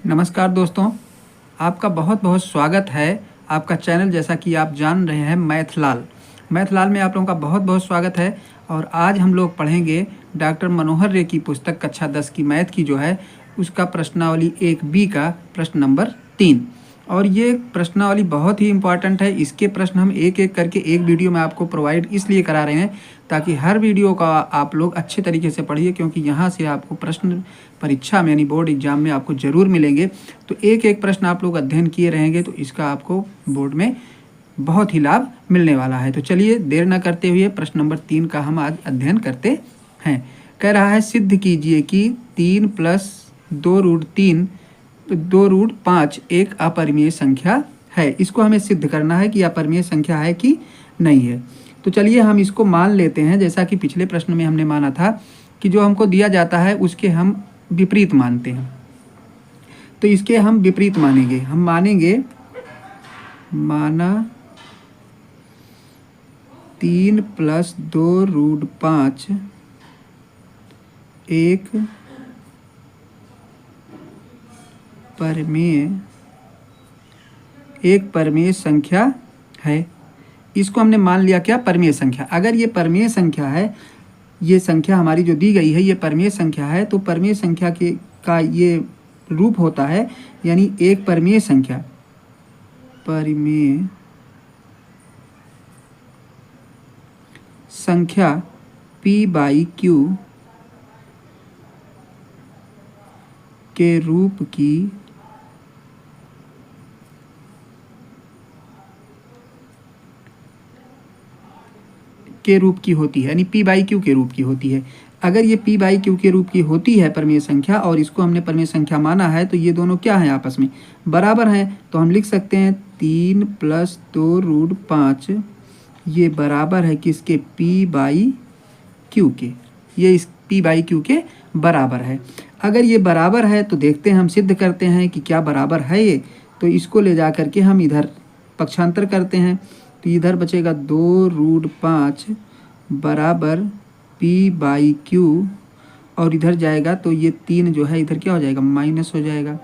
नमस्कार दोस्तों, आपका बहुत बहुत स्वागत है आपका चैनल। जैसा कि आप जान रहे हैं मैथलाल में आप लोगों का बहुत बहुत स्वागत है। और आज हम लोग पढ़ेंगे डॉक्टर मनोहर रे की पुस्तक कक्षा 10 की मैथ की जो है उसका प्रश्नावली 1B का प्रश्न नंबर 3। और ये प्रश्नावली बहुत ही इम्पॉर्टेंट है। इसके प्रश्न हम एक एक करके एक वीडियो में आपको प्रोवाइड इसलिए करा रहे हैं ताकि हर वीडियो का आप लोग अच्छे तरीके से पढ़िए, क्योंकि यहाँ से आपको प्रश्न परीक्षा में यानी बोर्ड एग्जाम में आपको ज़रूर मिलेंगे। तो एक एक प्रश्न आप लोग अध्ययन किए रहेंगे तो इसका आपको बोर्ड में बहुत ही लाभ मिलने वाला है। तो चलिए देर न करते हुए प्रश्न नंबर 3 का हम आज अध्ययन करते हैं। कह रहा है सिद्ध कीजिए कि 3 + 2√5 एक अपरिमेय संख्या है। इसको हमें सिद्ध करना है कि अपरिमेय संख्या है कि नहीं है। तो चलिए हम इसको मान लेते हैं, जैसा कि पिछले प्रश्न में हमने माना था कि जो हमको दिया जाता है उसके हम विपरीत मानते हैं। तो इसके हम विपरीत मानेंगे। हम मानेंगे माना 3 + 2√5 एक परमेय संख्या है। इसको हमने मान लिया क्या, परमेय संख्या। अगर ये परमेय संख्या है, ये संख्या हमारी जो दी गई है ये परमेय संख्या है, तो परमेय संख्या का ये रूप होता है, यानी एक परमेय संख्या p/q के रूप की होती है, यानी p/q के रूप की होती है। अगर ये p/q के रूप की होती है परमेय संख्या और इसको हमने परमेय संख्या माना है, तो ये दोनों क्या हैं, आपस में बराबर हैं। तो हम लिख सकते हैं 3 + 2√5 ये बराबर है किसके, p/q के। ये इस p/q के बराबर है। अगर ये बराबर है तो देखते हैं, हम सिद्ध करते हैं कि क्या बराबर है ये। तो इसको ले जा करके हम इधर पक्षांतर करते हैं, तो इधर बचेगा 2√5 बराबर p/q, और इधर जाएगा तो ये 3 जो है इधर क्या हो जाएगा, माइनस हो जाएगा।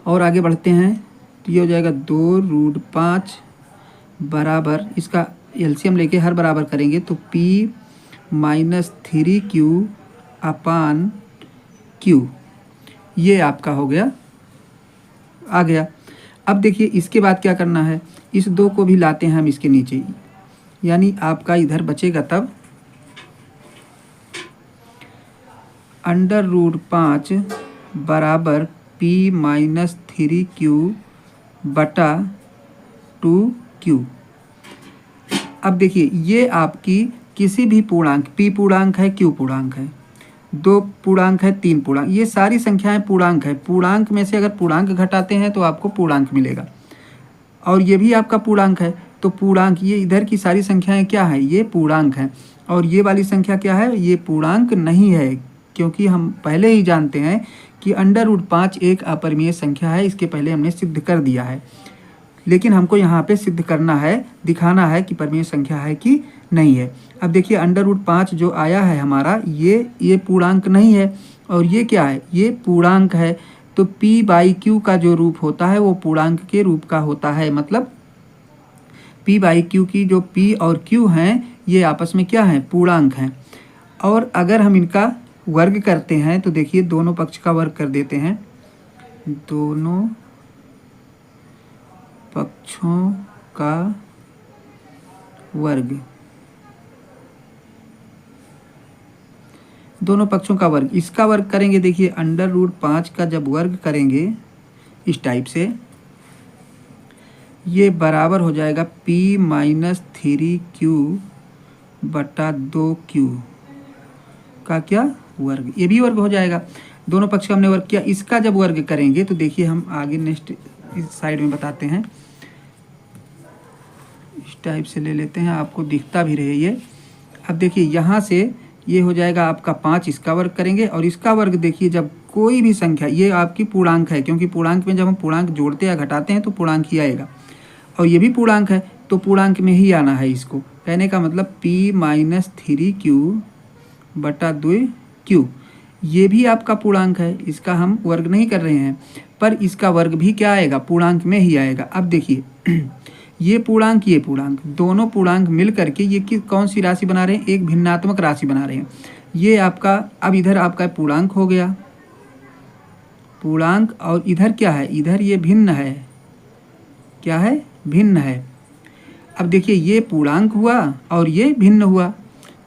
और आगे बढ़ते हैं तो ये हो जाएगा 2√5 बराबर, इसका एलसीएम लेके हर बराबर करेंगे तो p-3q/q ये आपका हो गया, आ गया। अब देखिए इसके बाद क्या करना है, इस 2 को भी लाते हैं हम इसके नीचे, यानी आपका इधर बचेगा तब √5 बराबर p-3q/2q। अब देखिए ये आपकी किसी भी पूर्णांक, p पूर्णांक है, q पूर्णांक है, 2 पूर्णांक है, 3 पूर्णांक, ये सारी संख्याएं पूर्णांक है। पूर्णांक में से अगर पूर्णांक घटाते हैं तो आपको पूर्णांक मिलेगा, और ये भी आपका पूर्णांक है। तो पूर्णांक, ये इधर की सारी संख्याएं क्या है, ये पूर्णांक हैं। और ये वाली संख्या क्या है, ये पूर्णांक नहीं है, क्योंकि हम पहले ही जानते हैं कि √5 एक अपरिमेय संख्या है। इसके पहले हमने सिद्ध कर दिया है, लेकिन हमको यहाँ पे सिद्ध करना है, दिखाना है कि परमेय संख्या है कि नहीं है। अब देखिए √5 जो आया है हमारा, ये पूर्णांक नहीं है, और ये क्या है, ये पूर्णांक है। तो p/q का जो रूप होता है वो पूर्णांक के रूप का होता है। मतलब p/q की जो p और q हैं ये आपस में क्या हैं, पूर्णांक हैं। और अगर हम इनका वर्ग करते हैं तो देखिए दोनों पक्ष का वर्ग कर देते हैं, दोनों पक्षों का वर्ग, दोनों पक्षों का वर्ग, इसका वर्ग करेंगे। देखिए √5 का जब वर्ग करेंगे इस टाइप से, ये बराबर हो जाएगा p-3q/2q का क्या, वर्ग। ये भी वर्ग हो जाएगा, दोनों पक्ष का हमने वर्ग किया। इसका जब वर्ग करेंगे तो देखिए हम आगे नेक्स्ट इस साइड में बताते हैं, इस टाइप से ले लेते हैं, आपको दिखता भी रहे ये। अब देखिए यहाँ से ये हो जाएगा आपका 5, इसका वर्ग करेंगे, और इसका वर्ग देखिए जब कोई भी संख्या, ये आपकी पूर्णांक है, क्योंकि पूर्णांक में जब हम पूर्णांक जोड़ते या घटाते हैं तो पूर्णांक ही आएगा, और ये भी पूर्णांक है तो पूर्णांक में ही आना है। इसको कहने का मतलब p-3q/2q ये भी आपका पूर्णांक है, इसका हम वर्ग नहीं कर रहे हैं, पर इसका वर्ग भी क्या आएगा, पूर्णांक में ही आएगा। अब देखिए ये पूर्णांक दोनों पूर्णांक मिल करके ये कौन सी राशि बना रहे हैं, एक भिन्नात्मक राशि बना रहे हैं। ये आपका, अब इधर आपका पूर्णांक हो गया, पूर्णांक, और इधर क्या है, इधर ये भिन्न है, क्या है, भिन्न है। अब देखिए ये पूर्णांक हुआ और ये भिन्न हुआ,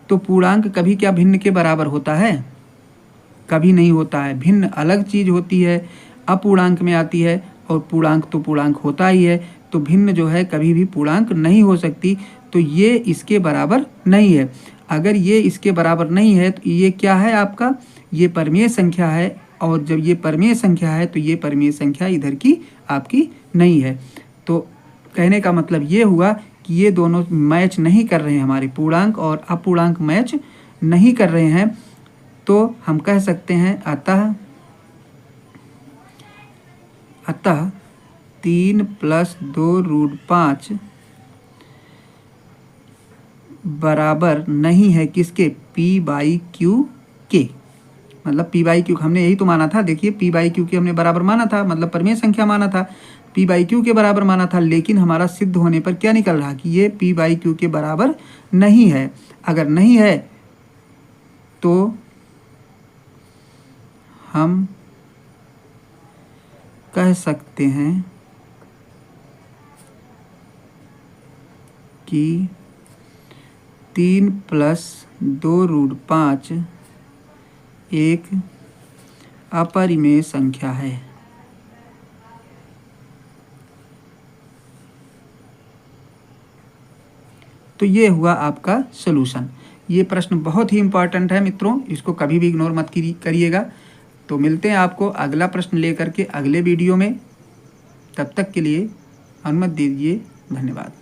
तो पूर्णांक कभी क्या भिन्न के बराबर होता है, कभी नहीं होता है। भिन्न अलग चीज होती है, अपूर्णांक में आती है, और पूर्णांक तो पूर्णांक होता ही है। तो भिन्न जो है कभी भी पूर्णांक नहीं हो सकती, तो ये इसके बराबर नहीं है। अगर ये इसके बराबर नहीं है तो ये क्या है आपका, ये परिमेय संख्या है, और जब ये परिमेय संख्या है तो ये परिमेय संख्या इधर की आपकी नहीं है। तो कहने का मतलब ये हुआ कि ये दोनों मैच नहीं कर रहे हैं, हमारे पूर्णांक और अपूर्णांक मैच नहीं कर रहे हैं। तो हम कह सकते हैं अतः 3 + 2√5 बराबर नहीं है किसके, p/q के। मतलब p/q हमने यही तो माना था, देखिए p/q के हमने बराबर माना था, मतलब परिमेय संख्या माना था, p/q के बराबर माना था। लेकिन हमारा सिद्ध होने पर क्या निकल रहा कि ये p/q के बराबर नहीं है। अगर नहीं है तो हम कह सकते हैं कि 3 + 2√5 एक अपरिमेय संख्या है। तो ये हुआ आपका सॉल्यूशन। ये प्रश्न बहुत ही इम्पॉर्टेंट है मित्रों, इसको कभी भी इग्नोर मत करिएगा। तो मिलते हैं आपको अगला प्रश्न लेकर के अगले वीडियो में। तब तक के लिए अनुमति दीजिए, धन्यवाद।